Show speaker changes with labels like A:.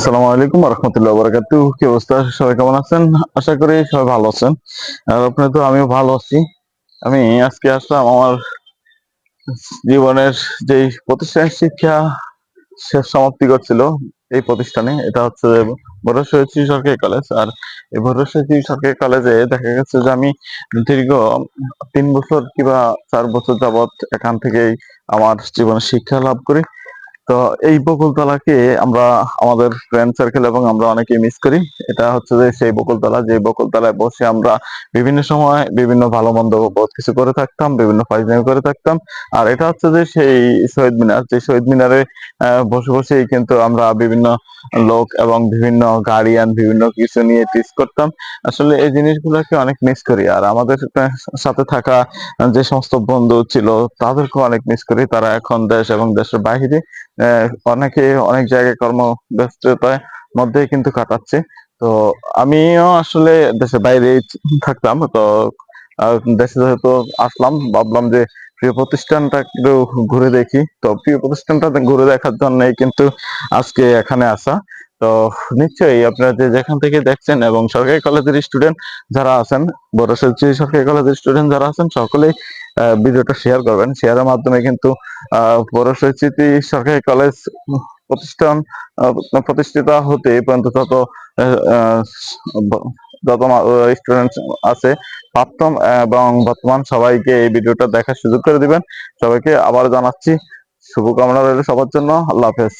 A: আসসালামু আলাইকুম রহমতুল্লাহ বারাকাতুহু। কি অবস্থা, সবাই কেমন আছেন? আশা করি সবাই ভালো আছেন। আর আপনি তো, আমিও ভালো আছি। আমি আজকে আসলাম আমার জীবনের যেই প্রতিষ্ঠানের শিক্ষা শেষ সমাপ্তি করছিল এই প্রতিষ্ঠানে। এটা হচ্ছে বড় শহীদ সরকারি কলেজ। আর এই বড় শহীদ সরকারি কলেজে দেখা গেছে যে আমি দীর্ঘ 3 বছর কিংবা 4 বছর যাবত এখান থেকেই আমার জীবনে শিক্ষা লাভ করি। তো এই বকুলতলাকে আমরা আমাদের ফ্রেন্ড সার্কেল এবং আমরা অনেকেই মিস করি। এটা হচ্ছে যে সেই বকুলতলা, যে বকুলতলায় বসে আমরা বিভিন্ন সময় বিভিন্ন ভালো মন্দ বহুত কিছু করে থাকতাম, বিভিন্ন ফাইজলামি করে থাকতাম। আর এটা হচ্ছে যে সেই শহীদ মিনার, যে শহীদ মিনারে বসে বসেই কিন্তু আমরা বিভিন্ন লোক এবং বিভিন্ন গার্ডিয়ান বিভিন্ন কিছু নিয়ে টিজ করতাম। আসলে এই জিনিসগুলোকে অনেক মিস করি। আর আমাদের সাথে থাকা যে সমস্ত বন্ধু ছিল তাদেরকে অনেক মিস করি। তারা এখন দেশ এবং দেশের বাইরে অনেকে অনেক জায়গায় কর্মব্যস্ততার মধ্যেই কিন্তু কাটাচ্ছে। তো আমিও আসলে দেশের বাইরে থাকতাম। তো দেশে যেহেতু আসলাম, ভাবলাম যে প্রিয় প্রতিষ্ঠানটা একটু ঘুরে দেখি। তো প্রিয় প্রতিষ্ঠানটা ঘুরে দেখার জন্যই কিন্তু আজকে এখানে আসা। তো নিশ্চয়ই আপনারা যে যেখান থেকে দেখছেন এবং সরকারি কলেজের স্টুডেন্ট যারা আছেন, বড় সরকারি কলেজের স্টুডেন্ট যারা আছেন, সকলেই ভিডিওটা শেয়ার করবেন। শেয়ারের মাধ্যমে কিন্তু বড় স্মৃতি সরকারি কলেজ প্রতিষ্ঠান প্রতিষ্ঠিত হতে এই পর্যন্ত যত আহ, যত স্টুডেন্ট আছে, প্রাক্তন এবং বর্তমান, সবাইকে এই ভিডিওটা দেখার সুযোগ করে দিবেন। সবাইকে আবার জানাচ্ছি শুভকামনা রইল সবার জন্য। আল্লাহ হাফেজ।